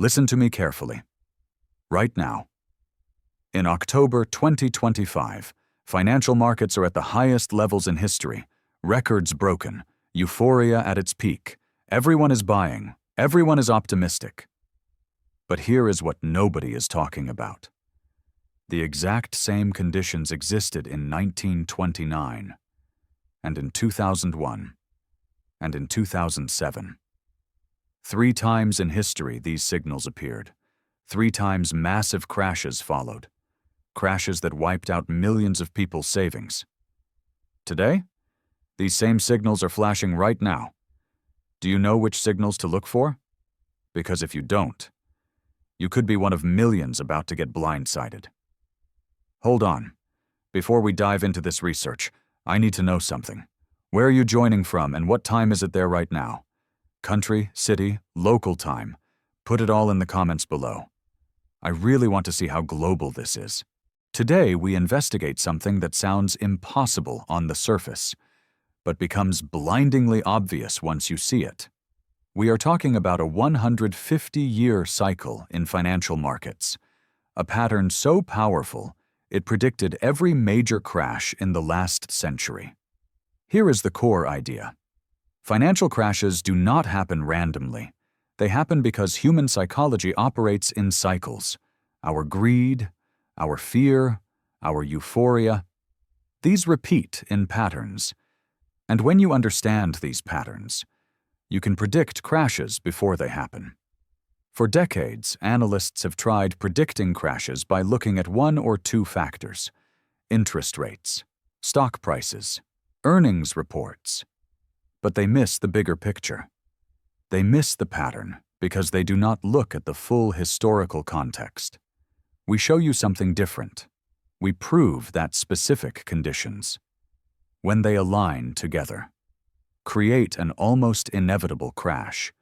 Listen to me carefully. Right now, in October 2025, financial markets are at the highest levels in history, records broken, euphoria at its peak. Everyone is buying, everyone is optimistic. But here is what nobody is talking about. The exact same conditions existed in 1929, and in 2001, and in 2007. 3 times in history these signals appeared. 3 times massive crashes followed. Crashes that wiped out millions of people's savings. Today, these same signals are flashing right now. Do you know which signals to look for? Because if you don't, you could be one of millions about to get blindsided. Hold on. Before we dive into this research, I need to know something. Where are you joining from and what time is it there right now? Country, city, local time. Put it all in the comments below. I really want to see how global this is. Today, we investigate something that sounds impossible on the surface, but becomes blindingly obvious once you see it. We are talking about a 150-year cycle in financial markets, a pattern so powerful it predicted every major crash in the last century. Here is the core idea. Financial crashes do not happen randomly. They happen because human psychology operates in cycles. Our greed, our fear, our euphoria. These repeat in patterns. And when you understand these patterns, you can predict crashes before they happen. For decades, analysts have tried predicting crashes by looking at 1 or 2 factors: interest rates, stock prices, earnings reports. But they miss the bigger picture. They miss the pattern because they do not look at the full historical context. We show you something different. We prove that specific conditions, when they align together, create an almost inevitable crash.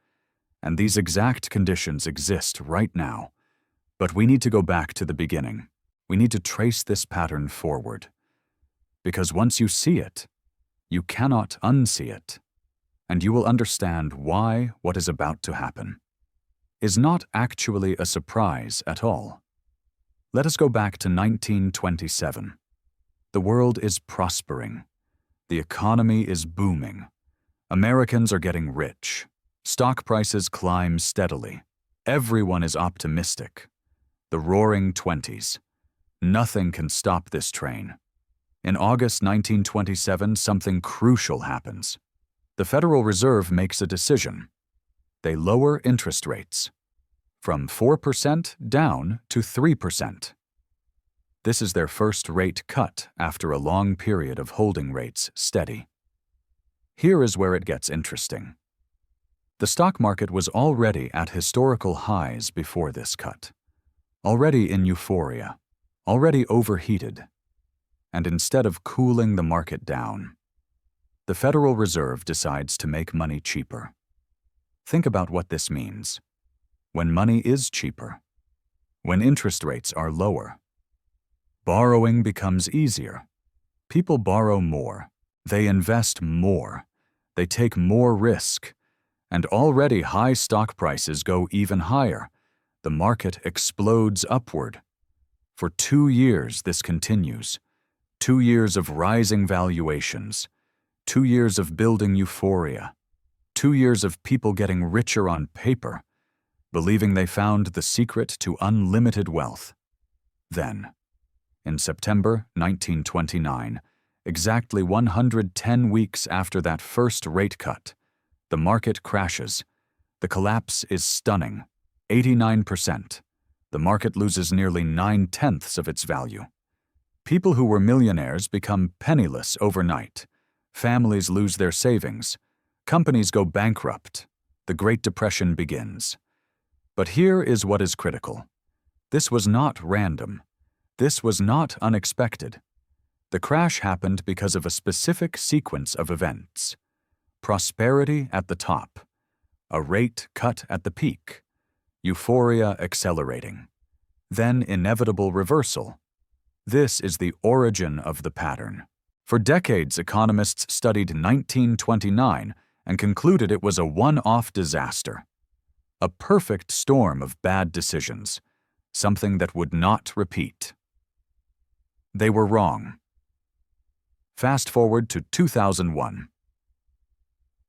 And these exact conditions exist right now. But we need to go back to the beginning. We need to trace this pattern forward. Because once you see it, you cannot unsee it. And you will understand why what is about to happen is not actually a surprise at all. Let us go back to 1927. The world is prospering. The economy is booming. Americans are getting rich. Stock prices climb steadily. Everyone is optimistic. The roaring 20s. Nothing can stop this train. In August 1927, something crucial happens. The Federal Reserve makes a decision. They lower interest rates from 4% down to 3%. This is their first rate cut after a long period of holding rates steady. Here is where it gets interesting. The stock market was already at historical highs before this cut, already in euphoria, already overheated. And instead of cooling the market down, the Federal Reserve decides to make money cheaper. Think about what this means. When money is cheaper, when interest rates are lower, borrowing becomes easier. People borrow more, they invest more, they take more risk, and already high stock prices go even higher. The market explodes upward. For 2 years this continues. 2 years of rising valuations. 2 years of building euphoria. 2 years of people getting richer on paper, believing they found the secret to unlimited wealth. Then, in September 1929, exactly 110 weeks after that first rate cut, the market crashes. The collapse is stunning. 89%. The market loses nearly 9/10 of its value. People who were millionaires become penniless overnight. Families lose their savings. Companies go bankrupt. The Great Depression begins. But here is what is critical. This was not random. This was not unexpected. The crash happened because of a specific sequence of events. Prosperity at the top, a rate cut at the peak, euphoria accelerating, then inevitable reversal. This is the origin of the pattern. For decades, economists studied 1929 and concluded it was a one-off disaster. A perfect storm of bad decisions, something that would not repeat. They were wrong. Fast forward to 2001.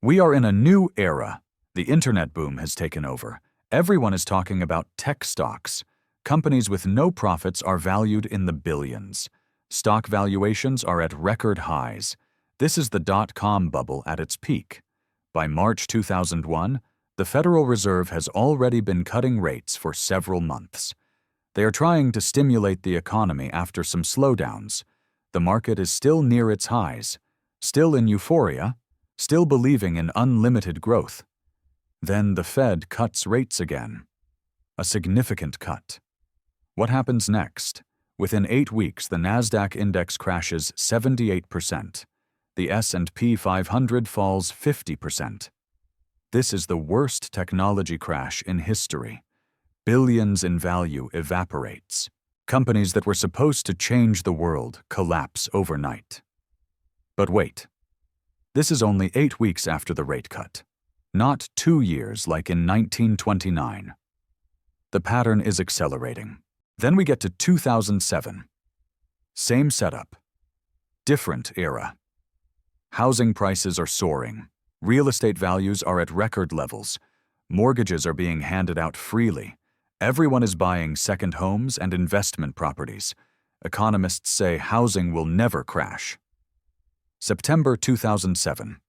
We are in a new era. The internet boom has taken over. Everyone is talking about tech stocks. Companies with no profits are valued in the billions. Stock valuations are at record highs. This is the dot-com bubble at its peak. By March 2001, the Federal Reserve has already been cutting rates for several months. They are trying to stimulate the economy after some slowdowns. The market is still near its highs, still in euphoria, still believing in unlimited growth. Then the Fed cuts rates again. A significant cut. What happens next? Within 8 weeks, the Nasdaq index crashes 78%. The S&P 500 falls 50%. This is the worst technology crash in history. Billions in value evaporates. Companies that were supposed to change the world collapse overnight. But wait. This is only 8 weeks after the rate cut. Not 2 years like in 1929. The pattern is accelerating. Then we get to 2007. Same setup. Different era. Housing prices are soaring. Real estate values are at record levels. Mortgages are being handed out freely. Everyone is buying second homes and investment properties. Economists say housing will never crash. September 2007.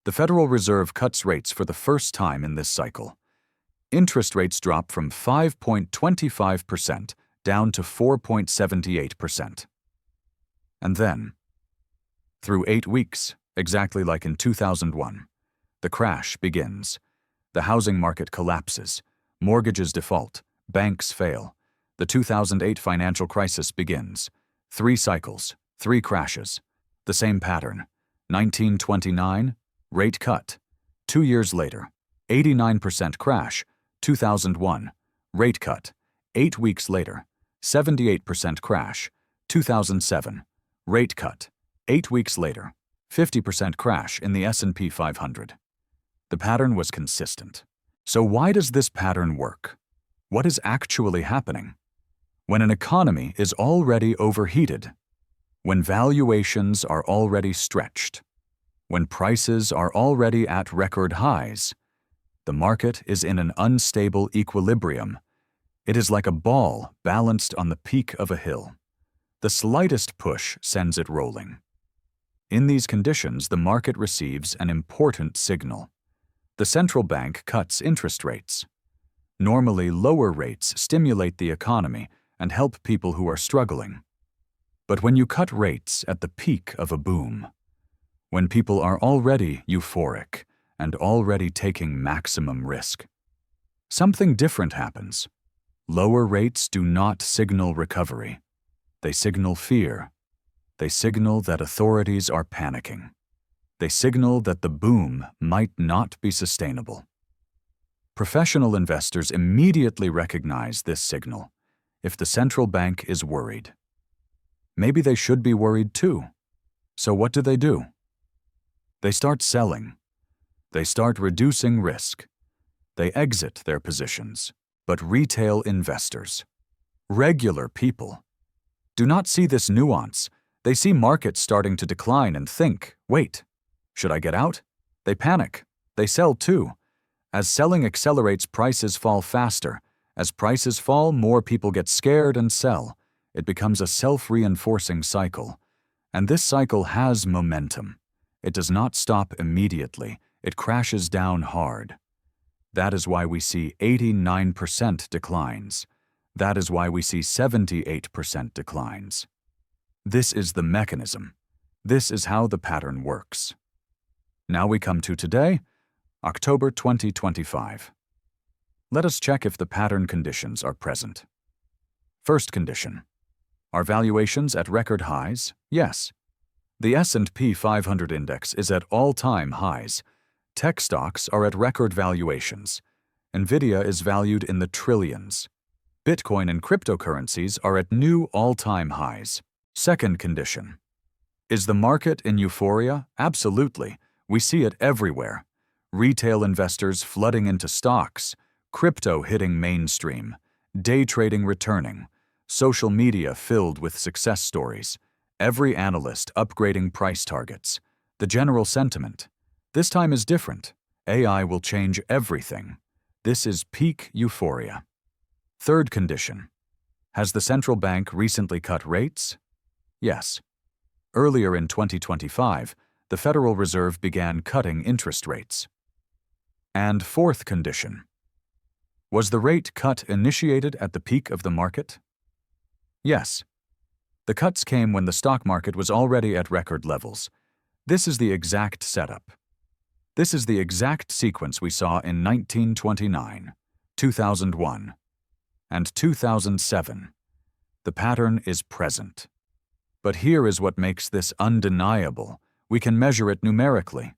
The Federal Reserve cuts rates for the first time in this cycle. Interest rates drop from 5.25% down to 4.78%. And then, through 8 weeks, exactly like in 2001, the crash begins. The housing market collapses. Mortgages default. Banks fail. The 2008 financial crisis begins. 3 cycles, 3 crashes. The same pattern. 1929, rate cut. 2 years later, 89% crash. 2001, rate cut. 8 weeks later, 78% crash. 2007, rate cut. 8 weeks later, 50% crash in the S&P 500. The pattern was consistent. So why does this pattern work? What is actually happening? When an economy is already overheated, when valuations are already stretched, when prices are already at record highs, the market is in an unstable equilibrium. It is like a ball balanced on the peak of a hill. The slightest push sends it rolling. In these conditions, the market receives an important signal. The central bank cuts interest rates. Normally, lower rates stimulate the economy and help people who are struggling. But when you cut rates at the peak of a boom, when people are already euphoric and already taking maximum risk, something different happens. Lower rates do not signal recovery. They signal fear. They signal that authorities are panicking. They signal that the boom might not be sustainable. Professional investors immediately recognize this signal. If the central bank is worried, maybe they should be worried too. So what do? They start selling. They start reducing risk. They exit their positions. But retail investors, regular people, do not see this nuance. They see markets starting to decline and think, wait, should I get out? They panic. They sell too. As selling accelerates, prices fall faster. As prices fall, more people get scared and sell. It becomes a self-reinforcing cycle. And this cycle has momentum. It does not stop immediately. It crashes down hard. That is why we see 89% declines. That is why we see 78% declines. This is the mechanism. This is how the pattern works. Now we come to today, October 2025. Let us check if the pattern conditions are present. First condition. Are valuations at record highs? Yes. The S&P 500 index is at all-time highs. Tech stocks are at record valuations. Nvidia is valued in the trillions. Bitcoin and cryptocurrencies are at new all-time highs. Second condition. Is the market in euphoria? Absolutely. We see it everywhere. Retail investors flooding into stocks. crypto hitting mainstream, day trading returning, social media filled with success stories, every analyst upgrading price targets. The general sentiment: this time is different. AI will change everything. This is peak euphoria. Third condition: has the central bank recently cut rates? Yes. Earlier in 2025, the Federal Reserve began cutting interest rates. And fourth condition: was the rate cut initiated at the peak of the market? Yes. The cuts came when the stock market was already at record levels. This is the exact setup. This is the exact sequence we saw in 1929, 2001, and 2007. The pattern is present. But here is what makes this undeniable. We can measure it numerically.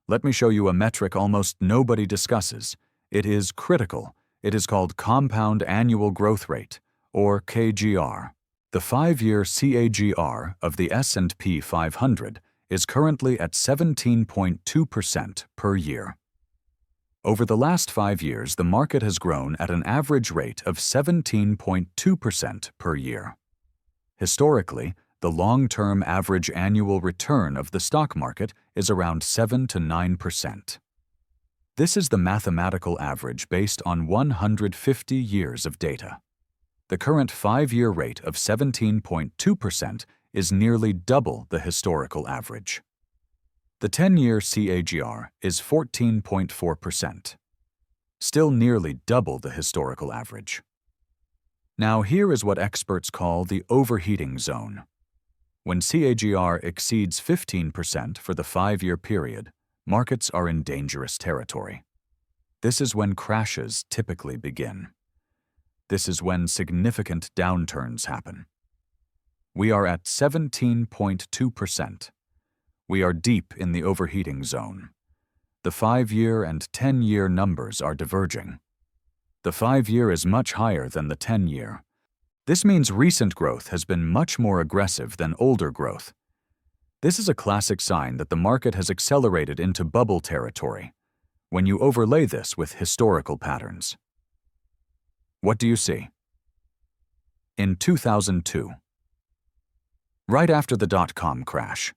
Let me show you a metric almost nobody discusses. It is critical. It is called compound annual growth rate, or KGR. The 5-year CAGR of the S&P 500 is currently at 17.2% per year. Over the last 5 years, the market has grown at an average rate of 17.2% per year. Historically, the long-term average annual return of the stock market is around 7 to 9%. This is the mathematical average based on 150 years of data. The current 5-year rate of 17.2% is nearly double the historical average. The 10-year CAGR is 14.4%, still nearly double the historical average. Now here is what experts call the overheating zone. When CAGR exceeds 15% for the 5-year period, markets are in dangerous territory. This is when crashes typically begin. This is when significant downturns happen. We are at 17.2%. We are deep in the overheating zone. The 5-year and 10-year numbers are diverging. The 5-year is much higher than the 10-year. This means recent growth has been much more aggressive than older growth. This is a classic sign that the market has accelerated into bubble territory, when you overlay this with historical patterns. What do you see? In 2002, right after the dot-com crash,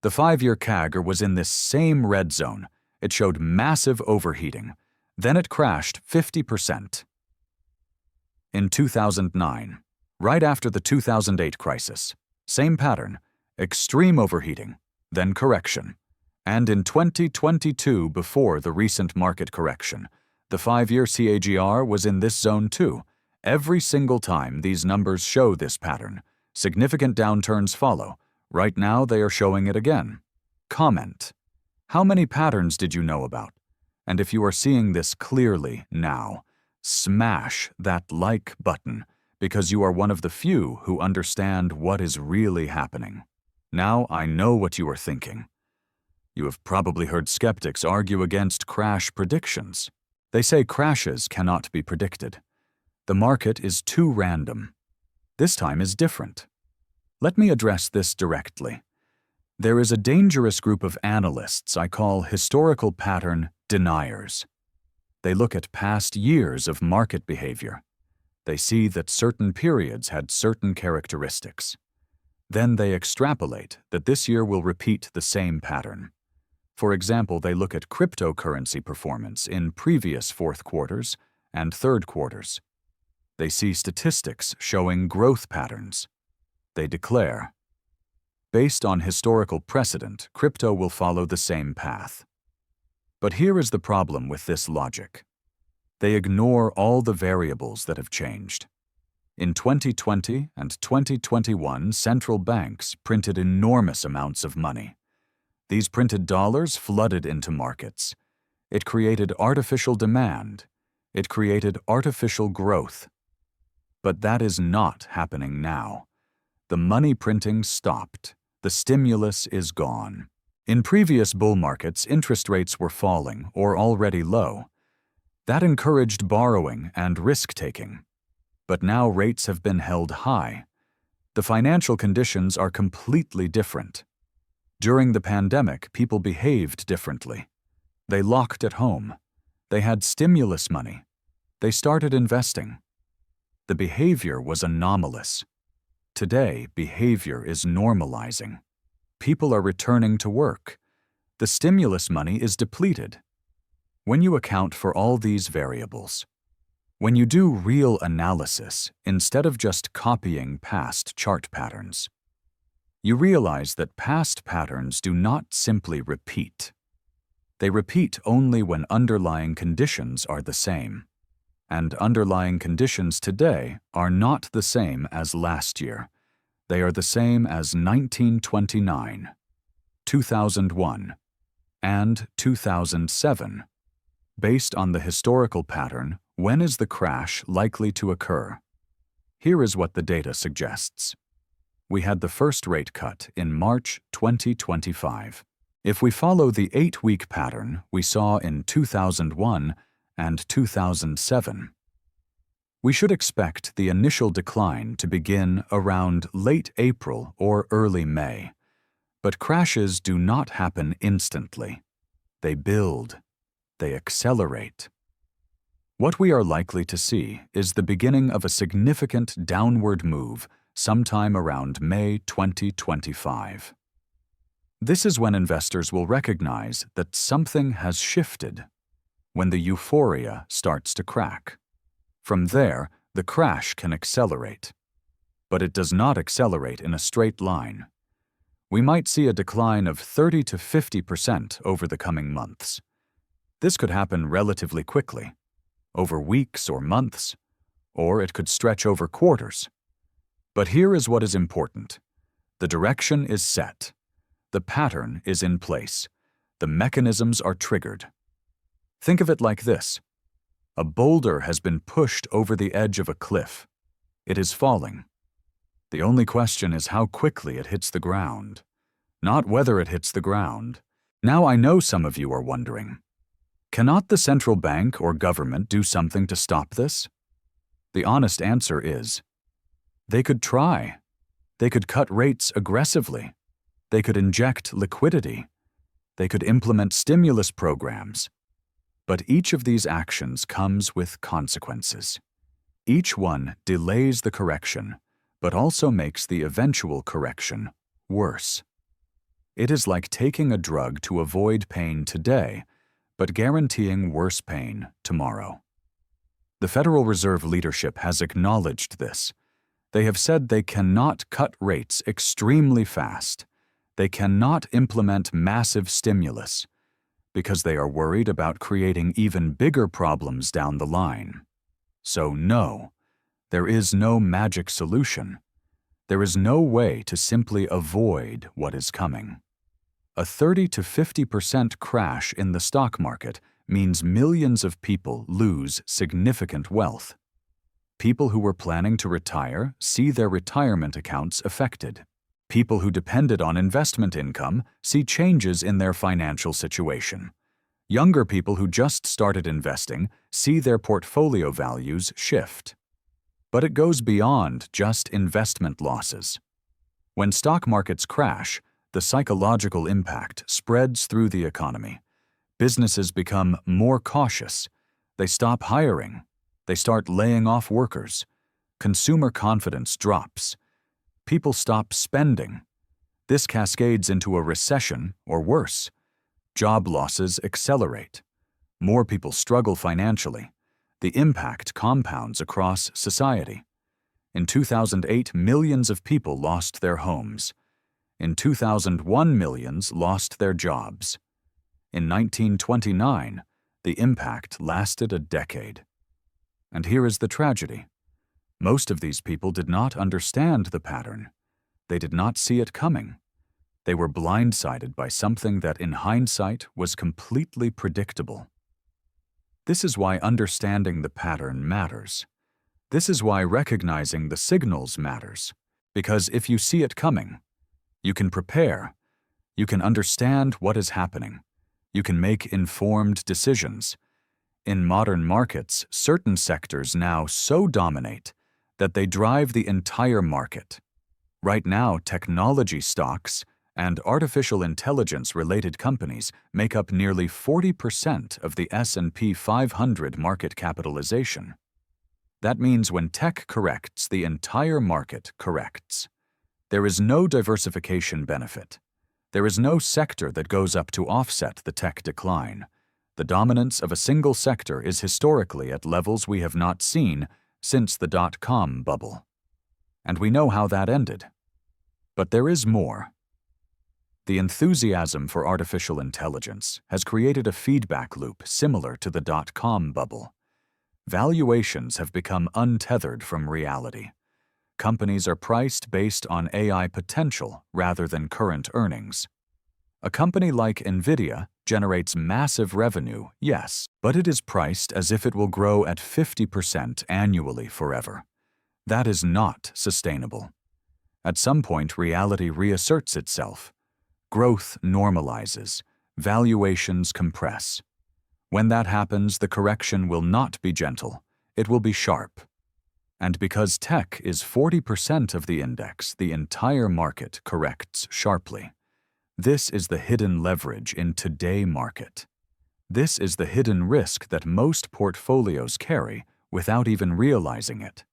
the 5-year CAGR was in this same red zone. It showed massive overheating. Then it crashed 50%. In 2009, right after the 2008 crisis, same pattern, extreme overheating, then correction. And in 2022, before the recent market correction, the 5-year CAGR was in this zone too. Every single time these numbers show this pattern, significant downturns follow. Right now they are showing it again. Comment: how many patterns did you know about? And if you are seeing this clearly now, smash that like button, because you are one of the few who understand what is really happening. Now I know what you are thinking. You have probably heard skeptics argue against crash predictions. They say crashes cannot be predicted. The market is too random. This time is different. Let me address this directly. There is a dangerous group of analysts I call historical pattern deniers. They look at past years of market behavior. They see that certain periods had certain characteristics. Then they extrapolate that this year will repeat the same pattern. For example, they look at cryptocurrency performance in previous fourth quarters and third quarters. They see statistics showing growth patterns. They declare, based on historical precedent, crypto will follow the same path. But here is the problem with this logic. They ignore all the variables that have changed. In 2020 and 2021, central banks printed enormous amounts of money. These printed dollars flooded into markets. It created artificial demand. It created artificial growth. But that is not happening now. The money printing stopped. The stimulus is gone. In previous bull markets, interest rates were falling or already low. That encouraged borrowing and risk-taking. But now rates have been held high. The financial conditions are completely different. During the pandemic, people behaved differently. They locked at home. They had stimulus money. They started investing. The behavior was anomalous. Today, behavior is normalizing. People are returning to work. The stimulus money is depleted. When you account for all these variables, when you do real analysis instead of just copying past chart patterns, you realize that past patterns do not simply repeat. They repeat only when underlying conditions are the same. And underlying conditions today are not the same as last year. They are the same as 1929, 2001, and 2007. Based on the historical pattern, when is the crash likely to occur? Here is what the data suggests. We had the first rate cut in March 2025. If we follow the 8-week pattern we saw in 2001 and 2007, we should expect the initial decline to begin around late April or early May. But crashes do not happen instantly. They build. They accelerate. What we are likely to see is the beginning of a significant downward move sometime around May 2025. This is when investors will recognize that something has shifted, when the euphoria starts to crack. From there, the crash can accelerate. But it does not accelerate in a straight line. We might see a decline of 30 to 50% over the coming months. This could happen relatively quickly, over weeks or months, or it could stretch over quarters. But here is what is important. The direction is set. The pattern is in place. The mechanisms are triggered. Think of it like this. A boulder has been pushed over the edge of a cliff. It is falling. The only question is how quickly it hits the ground, not whether it hits the ground. Now I know some of you are wondering, cannot the central bank or government do something to stop this? The honest answer is, they could try. They could cut rates aggressively. They could inject liquidity. They could implement stimulus programs. But each of these actions comes with consequences. Each one delays the correction, but also makes the eventual correction worse. It is like taking a drug to avoid pain today, but guaranteeing worse pain tomorrow. The Federal Reserve leadership has acknowledged this. They have said they cannot cut rates extremely fast. They cannot implement massive stimulus because they are worried about creating even bigger problems down the line. So no, there is no magic solution. There is no way to simply avoid what is coming. A 30 to 50% crash in the stock market means millions of people lose significant wealth. People who were planning to retire see their retirement accounts affected. People who depended on investment income see changes in their financial situation. Younger people who just started investing see their portfolio values shift. But it goes beyond just investment losses. When stock markets crash, the psychological impact spreads through the economy. Businesses become more cautious. They stop hiring. They start laying off workers. Consumer confidence drops. People stop spending. This cascades into a recession or worse. Job losses accelerate. More people struggle financially. The impact compounds across society. In 2008, millions of people lost their homes. In 2001, millions lost their jobs. In 1929, the impact lasted a decade. And here is the tragedy. Most of these people did not understand the pattern. They did not see it coming. They were blindsided by something that in hindsight was completely predictable. This is why understanding the pattern matters. This is why recognizing the signals matters. Because if you see it coming, you can prepare. You can understand what is happening. You can make informed decisions. In modern markets, certain sectors now so dominate that they drive the entire market. Right now, technology stocks and artificial intelligence-related companies make up nearly 40% of the S&P 500 market capitalization. That means when tech corrects, the entire market corrects. There is no diversification benefit. There is no sector that goes up to offset the tech decline. The dominance of a single sector is historically at levels we have not seen since the dot-com bubble. And we know how that ended. But there is more. The enthusiasm for artificial intelligence has created a feedback loop similar to the dot-com bubble. Valuations have become untethered from reality. Companies are priced based on AI potential rather than current earnings. A company like NVIDIA generates massive revenue, yes, but it is priced as if it will grow at 50% annually forever. That is not sustainable. At some point, reality reasserts itself. Growth normalizes. Valuations compress. When that happens, the correction will not be gentle. It will be sharp. And because tech is 40% of the index, the entire market corrects sharply. This is the hidden leverage in today's market. This is the hidden risk that most portfolios carry without even realizing it.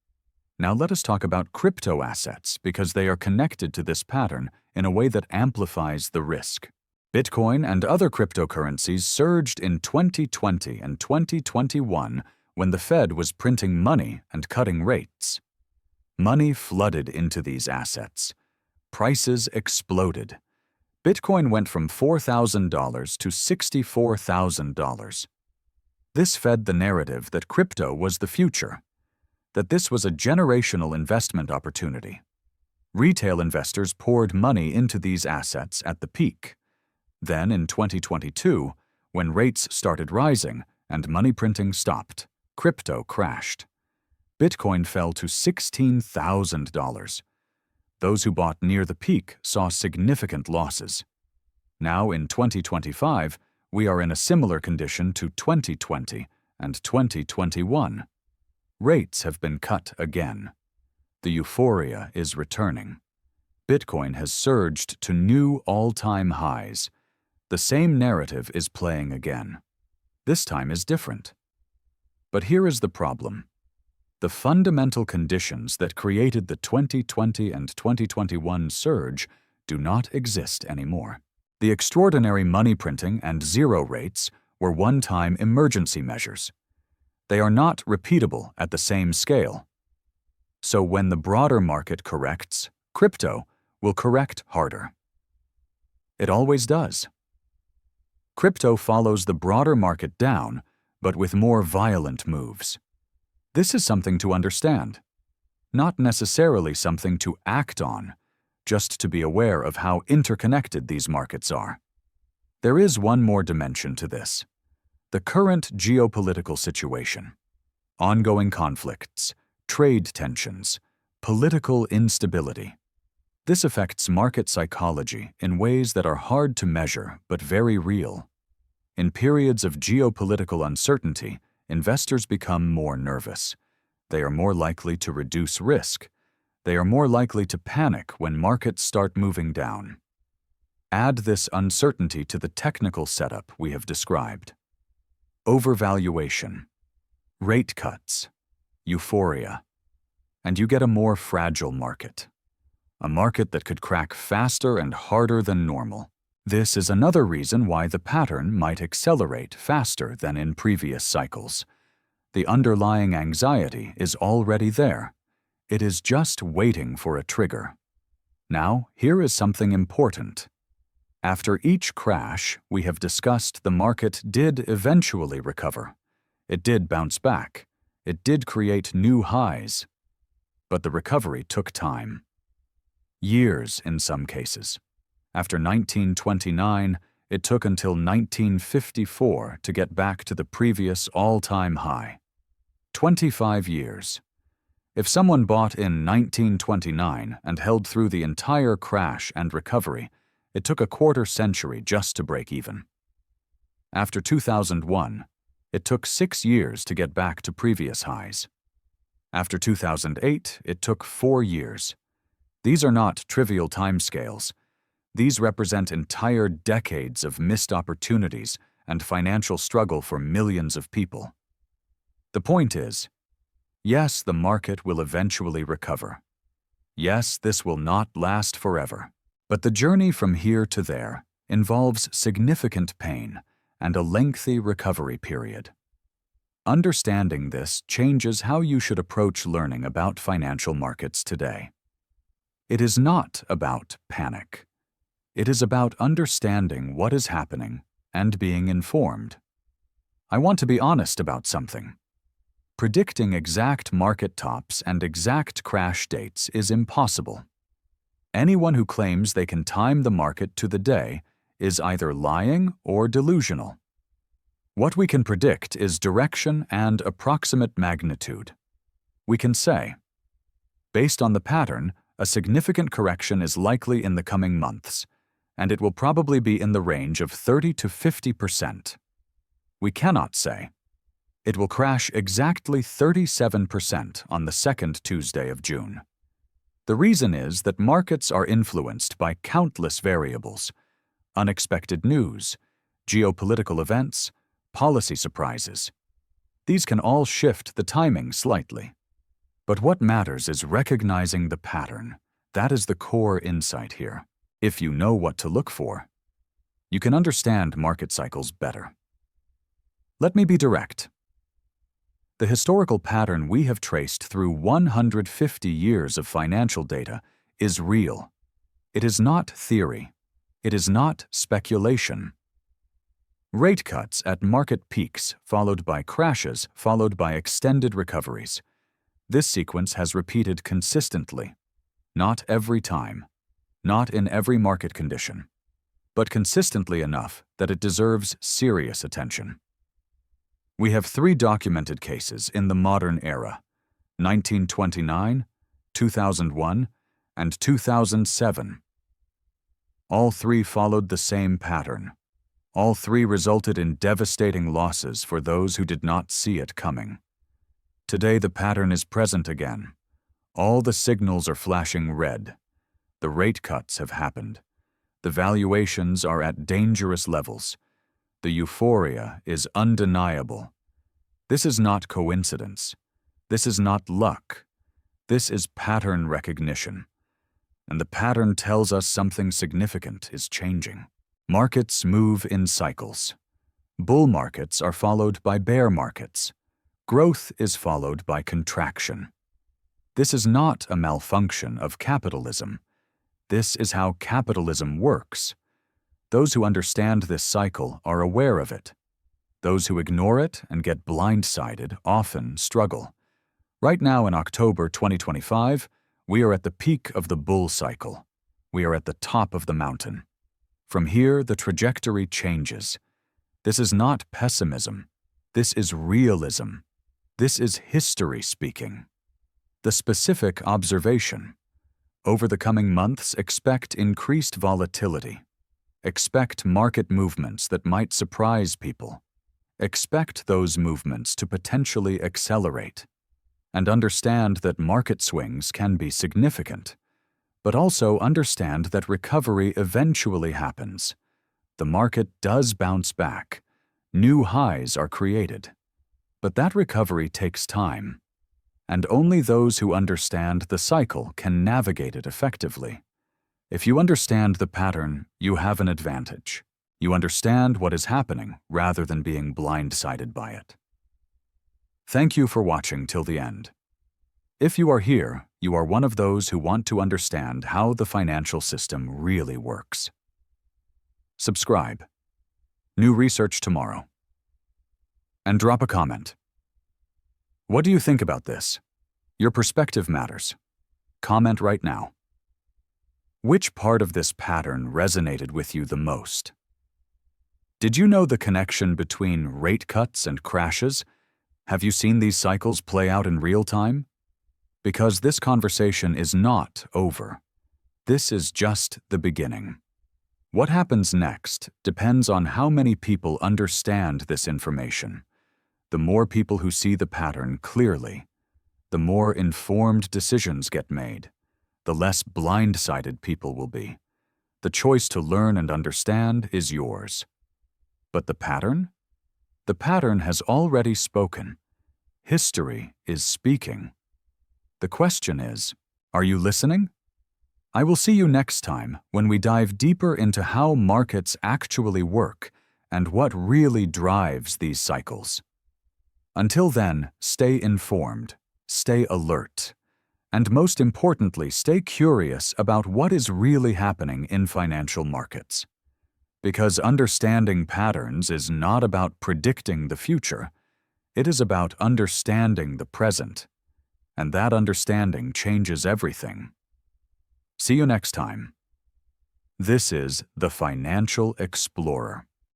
Now let us talk about crypto assets because they are connected to this pattern in a way that amplifies the risk. Bitcoin and other cryptocurrencies surged in 2020 and 2021 when the Fed was printing money and cutting rates. Money flooded into these assets. Prices exploded. Bitcoin went from $4,000 to $64,000. This fed the narrative that crypto was the future, that this was a generational investment opportunity. Retail investors poured money into these assets at the peak. Then in 2022, when rates started rising and money printing stopped, crypto crashed. Bitcoin fell to $16,000. Those who bought near the peak saw significant losses. Now in 2025, we are in a similar condition to 2020 and 2021. Rates have been cut again. The euphoria is returning. Bitcoin has surged to new all-time highs. The same narrative is playing again. This time is different. But here is the problem. The fundamental conditions that created the 2020 and 2021 surge do not exist anymore. The extraordinary money printing and zero rates were one-time emergency measures. They are not repeatable at the same scale. So when the broader market corrects, crypto will correct harder. It always does. Crypto follows the broader market down, but with more violent moves. This is something to understand, not necessarily something to act on, just to be aware of how interconnected these markets are. There is one more dimension to this: the current geopolitical situation. Ongoing conflicts, trade tensions, political instability. This affects market psychology in ways that are hard to measure but very real. In periods of geopolitical uncertainty, investors become more nervous. They are more likely to reduce risk. They are more likely to panic when markets start moving down. Add this uncertainty to the technical setup we have described. Overvaluation, rate cuts, euphoria, and you get a more fragile market. A market that could crack faster and harder than normal. This is another reason why the pattern might accelerate faster than in previous cycles. The underlying anxiety is already there. It is just waiting for a trigger. Now, here is something important. After each crash, we have discussed the market did eventually recover. It did bounce back. It did create new highs. But the recovery took time. Years in some cases. After 1929, it took until 1954 to get back to the previous all-time high. 25 years. If someone bought in 1929 and held through the entire crash and recovery, it took a quarter century just to break even. After 2001, it took 6 years to get back to previous highs. After 2008, it took 4 years. These are not trivial timescales. These represent entire decades of missed opportunities and financial struggle for millions of people. The point is, yes, the market will eventually recover. Yes, this will not last forever. But the journey from here to there involves significant pain and a lengthy recovery period. Understanding this changes how you should approach learning about financial markets today. It is not about panic. It is about understanding what is happening and being informed. I want to be honest about something. Predicting exact market tops and exact crash dates is impossible. Anyone who claims they can time the market to the day is either lying or delusional. What we can predict is direction and approximate magnitude. We can say, based on the pattern, a significant correction is likely in the coming months, and it will probably be in the range of 30 to 50%. We cannot say, it will crash exactly 37% on the second Tuesday of June. The reason is that markets are influenced by countless variables: unexpected news, geopolitical events, policy surprises. These can all shift the timing slightly. But what matters is recognizing the pattern. That is the core insight here. If you know what to look for, you can understand market cycles better. Let me be direct. The historical pattern we have traced through 150 years of financial data is real. It is not theory. It is not speculation. Rate cuts at market peaks, followed by crashes, followed by extended recoveries. This sequence has repeated consistently. Not every time, not in every market condition, but consistently enough that it deserves serious attention. We have 3 documented cases in the modern era: 1929, 2001, and 2007. All 3 followed the same pattern. All 3 resulted in devastating losses for those who did not see it coming. Today the pattern is present again. All the signals are flashing red. The rate cuts have happened. The valuations are at dangerous levels. The euphoria is undeniable. This is not coincidence. This is not luck. This is pattern recognition. And the pattern tells us something significant is changing. Markets move in cycles. Bull markets are followed by bear markets. Growth is followed by contraction. This is not a malfunction of capitalism. This is how capitalism works. Those who understand this cycle are aware of it. Those who ignore it and get blindsided often struggle. Right now in October 2025, we are at the peak of the bull cycle. We are at the top of the mountain. From here, the trajectory changes. This is not pessimism. This is realism. This is history speaking. The specific observation. Over the coming months, expect increased volatility. Expect market movements that might surprise people. Expect those movements to potentially accelerate. And understand that market swings can be significant. But also understand that recovery eventually happens. The market does bounce back. New highs are created. But that recovery takes time. And only those who understand the cycle can navigate it effectively. If you understand the pattern, you have an advantage. You understand what is happening rather than being blindsided by it. Thank you for watching till the end. If you are here, you are one of those who want to understand how the financial system really works. Subscribe. New research tomorrow. And drop a comment. What do you think about this? Your perspective matters. Comment right now. Which part of this pattern resonated with you the most? Did you know the connection between rate cuts and crashes? Have you seen these cycles play out in real time? Because this conversation is not over. This is just the beginning. What happens next depends on how many people understand this information. The more people who see the pattern clearly, the more informed decisions get made, the less blindsided people will be. The choice to learn and understand is yours. But the pattern? The pattern has already spoken. History is speaking. The question is, are you listening? I will see you next time when we dive deeper into how markets actually work and what really drives these cycles. Until then, stay informed, stay alert, and most importantly, stay curious about what is really happening in financial markets. Because understanding patterns is not about predicting the future, it is about understanding the present, and that understanding changes everything. See you next time. This is The Financial Explorer.